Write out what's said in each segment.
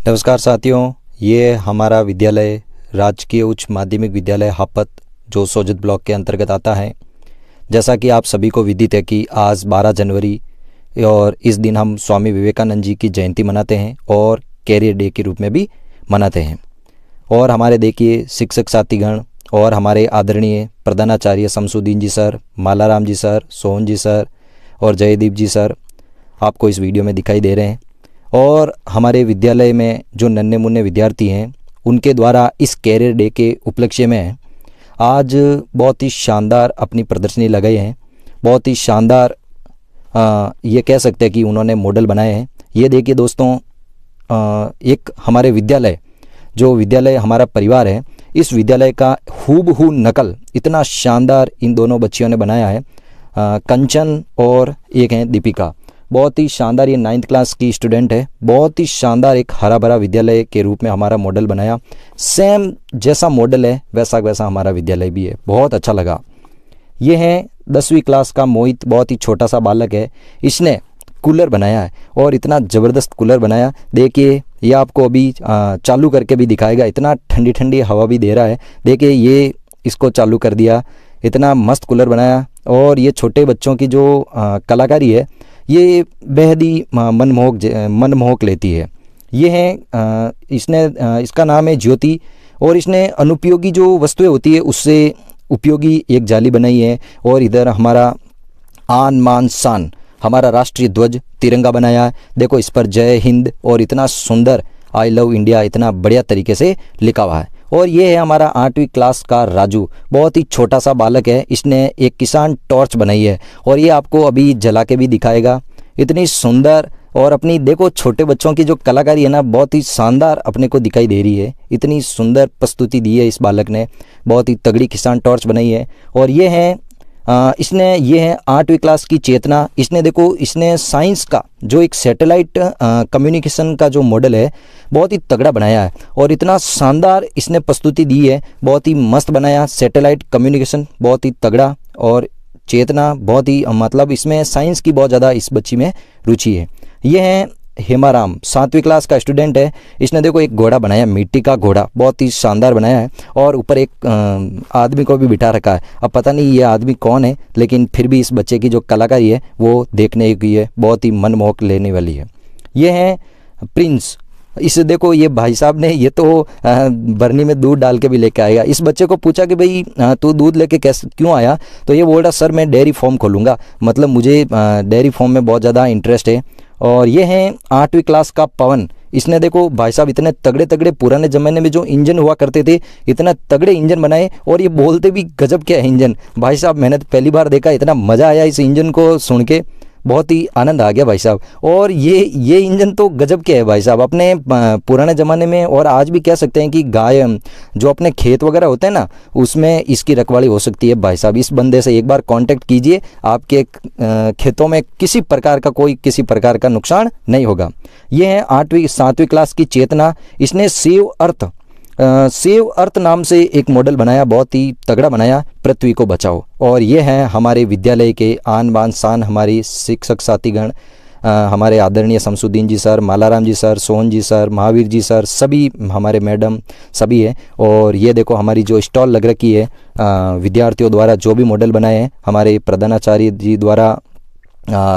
नमस्कार साथियों, ये हमारा विद्यालय राजकीय उच्च माध्यमिक विद्यालय हापत जो सोजत ब्लॉक के अंतर्गत आता है। जैसा कि आप सभी को विदित है कि आज 12 जनवरी और इस दिन हम स्वामी विवेकानंद जी की जयंती मनाते हैं और कैरियर डे के रूप में भी मनाते हैं। और हमारे देखिए शिक्षक साथीगण और हमारे आदरणीय प्रधानाचार्य शमसुद्दीन जी सर, मालाराम जी सर, सोहन जी सर और जयदीप जी सर आपको इस वीडियो में दिखाई दे रहे हैं। और हमारे विद्यालय में जो नन्हे मुन्ने विद्यार्थी हैं उनके द्वारा इस कैरियर डे के उपलक्ष्य में आज बहुत ही शानदार अपनी प्रदर्शनी लगाई है। बहुत ही शानदार ये कह सकते हैं कि उन्होंने मॉडल बनाए हैं। ये देखिए दोस्तों, एक हमारे विद्यालय जो विद्यालय हमारा परिवार है, इस विद्यालय का हूबहू नकल इतना शानदार इन दोनों बच्चियों ने बनाया है। कंचन और एक है दीपिका। बहुत ही शानदार, ये 9th क्लास की स्टूडेंट है। बहुत ही शानदार एक हरा भरा विद्यालय के रूप में हमारा मॉडल बनाया। सेम जैसा मॉडल है वैसा वैसा हमारा विद्यालय भी है। बहुत अच्छा लगा। ये है 10वीं क्लास का मोहित, बहुत ही छोटा सा बालक है। इसने कूलर बनाया है और इतना ज़बरदस्त कूलर बनाया। देखिए ये आपको अभी चालू करके भी दिखाएगा। इतना ठंडी ठंडी हवा भी दे रहा है। देखिए ये इसको चालू कर दिया, इतना मस्त कूलर बनाया। और ये छोटे बच्चों की जो कलाकारी है ये बेहद ही मनमोहक लेती है। ये है इसका नाम है ज्योति। और इसने अनुपयोगी जो वस्तुएं होती है उससे उपयोगी एक जाली बनाई है। और इधर हमारा आन मान शान, हमारा राष्ट्रीय ध्वज तिरंगा बनाया है। देखो इस पर जय हिंद और इतना सुंदर आई लव इंडिया इतना बढ़िया तरीके से लिखा हुआ है। और ये है हमारा 8वीं क्लास का राजू, बहुत ही छोटा सा बालक है। इसने एक किसान टॉर्च बनाई है और ये आपको अभी जला के भी दिखाएगा। इतनी सुंदर, और अपनी देखो छोटे बच्चों की जो कलाकारी है ना, बहुत ही शानदार अपने को दिखाई दे रही है। इतनी सुंदर प्रस्तुति दी है इस बालक ने। बहुत ही तगड़ी किसान टॉर्च बनाई है। और ये है ये है 8वीं क्लास की चेतना। इसने देखो, इसने साइंस का जो एक सैटेलाइट कम्युनिकेशन का जो मॉडल है बहुत ही तगड़ा बनाया है। और इतना शानदार इसने प्रस्तुति दी है, बहुत ही मस्त बनाया। सैटेलाइट कम्युनिकेशन बहुत ही तगड़ा। और चेतना बहुत ही मतलब इसमें साइंस की बहुत ज़्यादा इस बच्ची में रुचि है। ये है हेमाराम, 7वीं क्लास का स्टूडेंट है। इसने देखो एक घोड़ा बनाया, मिट्टी का घोड़ा, बहुत ही शानदार बनाया है। और ऊपर एक आदमी को भी बिठा रखा है। अब पता नहीं ये आदमी कौन है, लेकिन फिर भी इस बच्चे की जो कलाकारी है वो देखने की है, बहुत ही मनमोहक लेने वाली है। ये है प्रिंस। इसे देखो, ये भाई साहब ने ये तो बरनी में दूध डाल के भी लेके आएगा। इस बच्चे को पूछा कि भाई तू दूध लेके कैसे क्यों आया, तो ये बोल रहा सर मैं डेयरी फार्म खोलूँगा, मतलब मुझे डेयरी फार्म में बहुत ज़्यादा इंटरेस्ट है। और ये है 8वीं क्लास का पवन। इसने देखो भाई साहब इतने तगड़े तगड़े पुराने ज़माने में जो इंजन हुआ करते थे, इतना तगड़े इंजन बनाए। और ये बोलते भी गजब क्या है इंजन। भाई साहब मैंने तो पहली बार देखा, इतना मज़ा आया इस इंजन को सुन के, बहुत ही आनंद आ गया भाई साहब। और ये इंजन तो गजब क्या है भाई साहब। अपने पुराने ज़माने में और आज भी कह सकते हैं कि गाय जो अपने खेत वगैरह होते हैं ना, उसमें इसकी रखवाली हो सकती है भाई साहब। इस बंदे से एक बार कांटेक्ट कीजिए, आपके खेतों में किसी प्रकार का नुकसान नहीं होगा। ये है 7वीं क्लास की चेतना। इसने सेव अर्थ नाम से एक मॉडल बनाया, बहुत ही तगड़ा बनाया, पृथ्वी को बचाओ। और ये है हमारे विद्यालय के आन बान शान, हमारी शिक्षक साथीगण, हमारे आदरणीय शमसुद्दीन जी सर, मालाराम जी सर, सोहन जी सर, महावीर जी सर, सभी हमारे मैडम सभी है। और ये देखो हमारी जो स्टॉल लग रखी है, विद्यार्थियों द्वारा जो भी मॉडल बनाए हैं हमारे प्रधानाचार्य जी द्वारा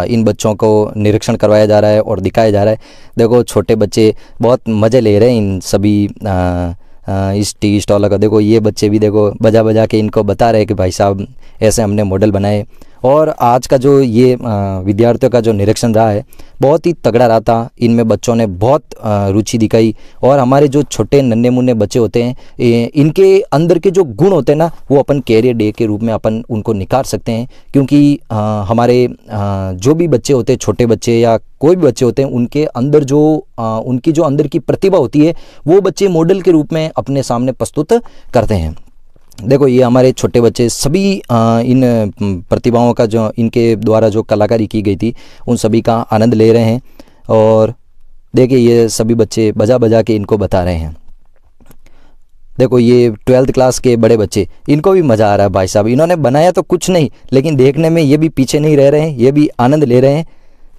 इन बच्चों को निरीक्षण करवाया जा रहा है और दिखाया जा रहा है। देखो छोटे बच्चे बहुत मज़े ले रहे हैं इन सभी इस टी स्टॉल का। देखो ये बच्चे भी देखो बजा बजा के इनको बता रहे हैं कि भाई साहब ऐसे हमने मॉडल बनाए। और आज का जो ये विद्यार्थियों का जो निरीक्षण रहा है बहुत ही तगड़ा रहा था। इनमें बच्चों ने बहुत रुचि दिखाई। और हमारे जो छोटे नन्हे मुन्ने बच्चे होते हैं, इनके अंदर के जो गुण होते हैं ना, वो अपन कैरियर डे के रूप में अपन उनको निखार सकते हैं। क्योंकि हमारे जो भी बच्चे होते हैं, छोटे बच्चे या कोई भी बच्चे होते हैं, उनके अंदर जो उनकी जो अंदर की प्रतिभा होती है वो बच्चे मॉडल के रूप में अपने सामने प्रस्तुत करते हैं। देखो ये हमारे छोटे बच्चे सभी इन प्रतिभाओं का जो इनके द्वारा जो कलाकारी की गई थी उन सभी का आनंद ले रहे हैं। और देखिए ये सभी बच्चे बजा बजा के इनको बता रहे हैं। देखो ये 12th क्लास के बड़े बच्चे, इनको भी मज़ा आ रहा है भाई साहब। इन्होंने बनाया तो कुछ नहीं, लेकिन देखने में ये भी पीछे नहीं रह रहे हैं, ये भी आनंद ले रहे हैं।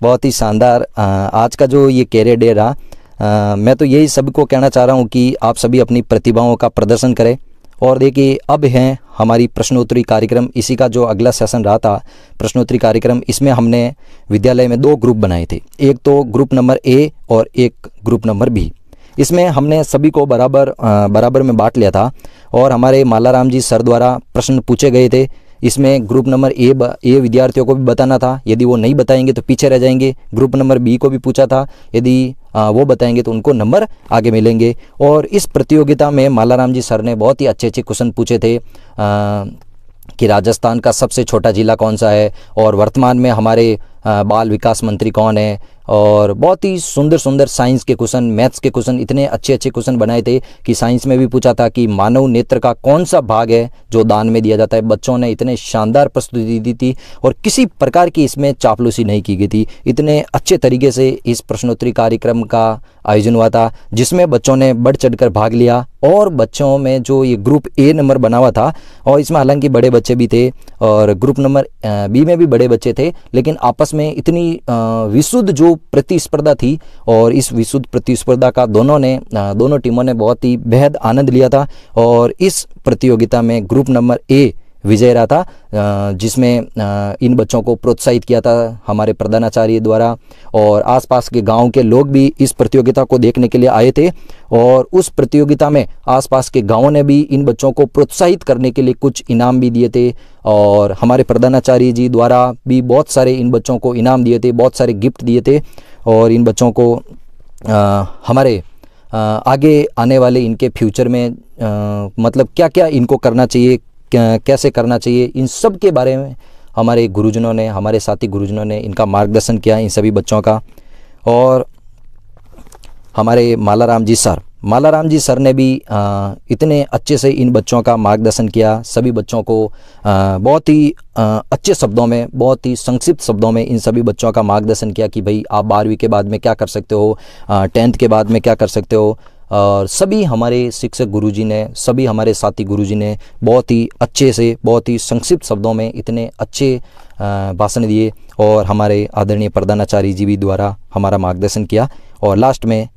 बहुत ही शानदार आज का जो ये कैरियर डे रहा। मैं तो यही सबको कहना चाह रहा हूँ कि आप सभी अपनी प्रतिभाओं का प्रदर्शन करें। और देखिए, अब हैं हमारी प्रश्नोत्तरी कार्यक्रम। इसी का जो अगला सेशन रहा था प्रश्नोत्तरी कार्यक्रम, इसमें हमने विद्यालय में 2 ग्रुप बनाए थे, एक तो ग्रुप नंबर ए और एक ग्रुप नंबर बी। इसमें हमने सभी को बराबर में बांट लिया था और हमारे मालाराम जी सर द्वारा प्रश्न पूछे गए थे। इसमें ग्रुप नंबर ए विद्यार्थियों को भी बताना था, यदि वो नहीं बताएंगे तो पीछे रह जाएंगे। ग्रुप नंबर बी को भी पूछा था, यदि वो बताएंगे तो उनको नंबर आगे मिलेंगे। और इस प्रतियोगिता में मालाराम जी सर ने बहुत ही अच्छे क्वेश्चन पूछे थे कि राजस्थान का सबसे छोटा जिला कौन सा है और वर्तमान में हमारे बाल विकास मंत्री कौन है। और बहुत ही सुंदर साइंस के क्वेश्चन, मैथ्स के क्वेश्चन, इतने अच्छे क्वेश्चन बनाए थे कि साइंस में भी पूछा था कि मानव नेत्र का कौन सा भाग है जो दान में दिया जाता है। बच्चों ने इतने शानदार प्रस्तुति दी थी और किसी प्रकार की इसमें चापलूसी नहीं की गई थी। इतने अच्छे तरीके से इस प्रश्नोत्तरी कार्यक्रम का आयोजन हुआ था जिसमें बच्चों ने बढ़ चढ़कर भाग लिया। और बच्चों में जो ये ग्रुप ए नंबर बना हुआ था, और इसमें हालांकि बड़े बच्चे भी थे और ग्रुप नंबर बी में भी बड़े बच्चे थे, लेकिन आपस में इतनी विशुद्ध जो प्रतिस्पर्धा थी और इस विशुद्ध प्रतिस्पर्धा का दोनों टीमों ने बहुत ही बेहद आनंद लिया था। और इस प्रतियोगिता में ग्रुप नंबर ए विजय रहा था, जिसमें इन बच्चों को प्रोत्साहित किया था हमारे प्रधानाचार्य द्वारा। और आसपास के गांव के लोग भी इस प्रतियोगिता को देखने के लिए आए थे और उस प्रतियोगिता में आसपास के गांवों ने भी इन बच्चों को प्रोत्साहित करने के लिए कुछ इनाम भी दिए थे। और हमारे प्रधानाचार्य जी द्वारा भी बहुत सारे इन बच्चों को इनाम दिए थे, बहुत सारे गिफ्ट दिए थे। और इन बच्चों को हमारे आगे आने वाले इनके फ्यूचर में मतलब क्या क्या इनको करना चाहिए, कैसे करना चाहिए, इन सब के बारे में हमारे गुरुजनों ने, हमारे साथी गुरुजनों ने इनका मार्गदर्शन किया इन सभी बच्चों का। और हमारे मालाराम जी सर ने भी इतने अच्छे से इन बच्चों का मार्गदर्शन किया। सभी बच्चों को बहुत ही अच्छे शब्दों में, बहुत ही संक्षिप्त शब्दों में इन सभी बच्चों का मार्गदर्शन किया कि भाई आप 12वीं के बाद में क्या कर सकते हो, 10th के बाद में क्या कर सकते हो। और सभी हमारे शिक्षक गुरुजी ने, सभी हमारे साथी गुरुजी ने बहुत ही अच्छे से, बहुत ही संक्षिप्त शब्दों में इतने अच्छे भाषण दिए। और हमारे आदरणीय प्रधानाचार्य जी भी द्वारा हमारा मार्गदर्शन किया। और लास्ट में